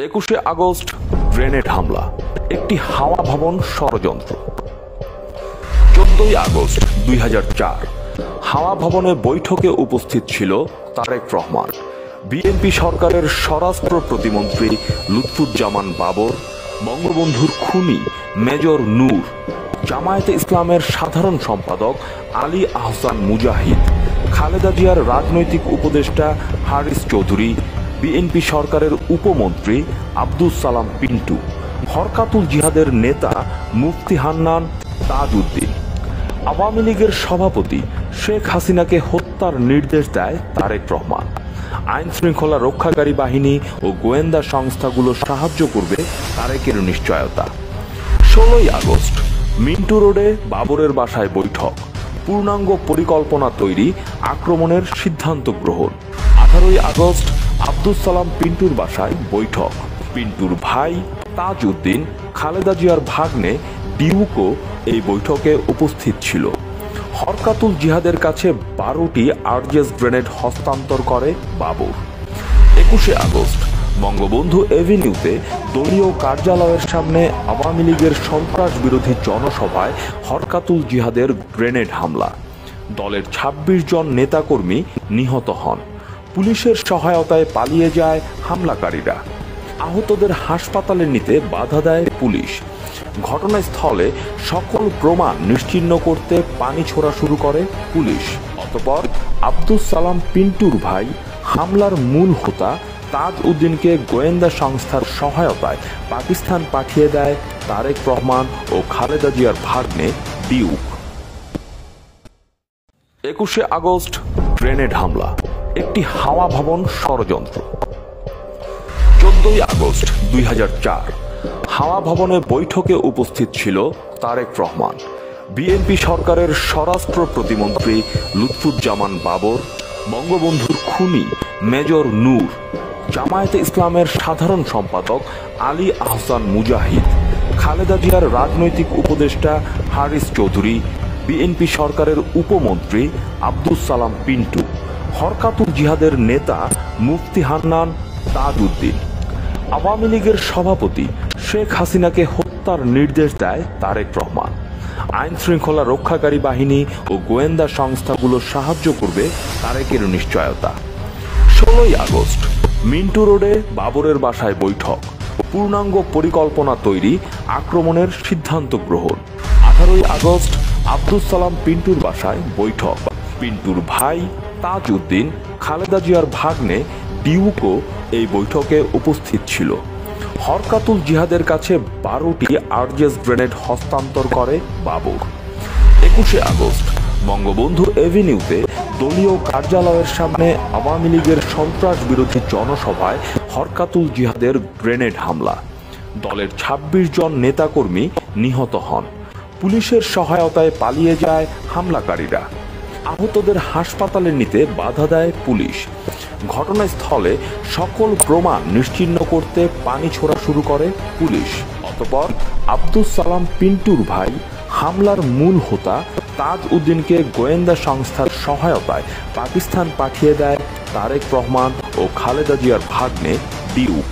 21শে August grenade হামলা, একটি হাওয়া ভবন ষড়যন্ত্র। 14ই আগস্ট 2004 হাওয়া ভবনে বৈঠকে উপস্থিত ছিল তারেক রহমান, বিএনপি সরকারের স্বরাষ্ট্র প্রতিমন্ত্রী লুৎফুজ্জামান বাবর, বঙ্গবন্ধুর খুনি মেজর নূর, জামায়াতে ইসলামের সাধারণ সম্পাদক আলী আহসান মুজাহিদ, খালেদা জিয়ার রাজনৈতিক উপদেষ্টা হারিস চৌধুরী, বিএনপি সরকারের উপমন্ত্রী আব্দুস সালাম পিন্টু, হরকাতুল জিহাদের নেতা মুফতি হান্নান তাজউদ্দিন। আওয়ামী লীগের সভাপতি শেখ হাসিনাকে হত্যার নির্দেশ দেয় তারেক রহমান। আইন শৃঙ্খলা রক্ষাকারী বাহিনী ও গোয়েন্দা সংস্থাগুলো সাহায্য করবে তারেকের নিশ্চয়তা। 16ই আগস্ট মিন্টু রোডে বাবরের বাসায় বৈঠক, পূর্ণাঙ্গ পরিকল্পনা তৈরি, আক্রমণের সিদ্ধান্ত গ্রহণ। 18ই আগস্ট আব্দুস সালাম পিন্টুর বাসায় বৈঠক, পিন্টুর ভাই তাজউদ্দিন, খালেদা জিয়ার ভাগ্নে ডিউকো এই বৈঠকে উপস্থিত ছিল। হরকাতুল জিহাদের কাছে 12টি আরজেস গ্রেনেড হস্তান্তর করে বাবর। 21শে আগস্ট বঙ্গবন্ধু এভিনিউতে দলীয় কার্যালয়ের সামনে আওয়ামী লীগের সন্ত্রাস বিরোধী জনসভায় হরকাতুল জিহাদের গ্রেনেড হামলা। দলের 26 জন নেতাকর্মী নিহত হন। পুলিশের সহায়তায় পালিয়ে যায় হামলাকারীরা। আহতদের হাসপাতালে নিতে বাধা দেয় পুলিশ। ঘটনাস্থলে সকল প্রমাণ নিশ্চিহ্ন করতে পানি ছোড়া শুরু করে পুলিশ। অতঃপর আব্দুস সালাম পিন্টুর ভাই হামলার মূল হোতা তাজউদ্দিনকে গোয়েন্দা সংস্থার সহায়তায় পাকিস্তান পাঠিয়ে দেয় তারেক রহমান ও খালেদা জিয়ার ভাগ্নে ডিউক। 21শে আগস্ট গ্রেনেড হামলা, একটি হাওয়া ভবন ষড়যন্ত্র। 14ই আগস্ট 2004 হাওয়া ভবনে বৈঠকে উপস্থিত ছিল তারেক রহমান, বিএনপি সরকারের স্বরাষ্ট্র প্রতিমন্ত্রী লুৎফুজ্জামান বাবর, বঙ্গবন্ধুর খুনি মেজর নূর, জামায়াতে ইসলামের সাধারণ সম্পাদক আলী আহসান মুজাহিদ, খালেদা জিয়ার রাজনৈতিক উপদেষ্টা হারিস চৌধুরী, বিএনপি সরকারের উপমন্ত্রী আব্দুস সালাম পিন্টু, হরকাতুল জিহাদের নেতা মুফতি হান্নান তাজউদ্দিন। আওয়ামী লীগের সভাপতি শেখ হাসিনাকে হত্যার নির্দেশ দেয় তারেক রহমান। আইন শৃঙ্খলা রক্ষাকারী বাহিনী ও গোয়েন্দা সংস্থাগুলো সাহায্য করবে তারেকের নিশ্চয়তা। 16ই আগস্ট মিন্টু রোডে বাবরের বাসায় বৈঠক, পূর্ণাঙ্গ পরিকল্পনা তৈরি, আক্রমণের সিদ্ধান্ত গ্রহণ। 18ই আগস্ট আব্দুস সালাম পিন্টুর বাসায় বৈঠক, পিন্টুর ভাই তাজউদ্দিন, খালেদা জিয়ার ভাগ্নে ডিউকো এই বৈঠকে উপস্থিত ছিল। হরকাতুল জিহাদের কাছে 12টি আরজেস গ্রেনেড হস্তান্তর করে বাবর। 21শে আগস্ট বঙ্গবন্ধু এভিনিউতে দলীয় কার্যালয়ের সামনে আওয়ামী লীগের সন্ত্রাস বিরোধী জনসভায় হরকাতুল জিহাদের গ্রেনেড হামলা। দলের 26 জন নেতাকর্মী নিহত হন। পুলিশের সহায়তায় পালিয়ে যায় হামলাকারীরা। আহতদের হাসপাতালে নিতে বাধা দেয় পুলিশ। ঘটনাস্থলে সকল প্রমাণ নিশ্চিহ্ন করতে পানি ছোড়া শুরু করে পুলিশ। অতঃপর আব্দুস সালাম পিন্টুর ভাই হামলার মূল হোতা তাজউদ্দিনকে গোয়েন্দা সংস্থার সহায়তায় পাকিস্তান পাঠিয়ে দেয় তারেক রহমান ও খালেদা জিয়ার ভাগ্নে ডিউক।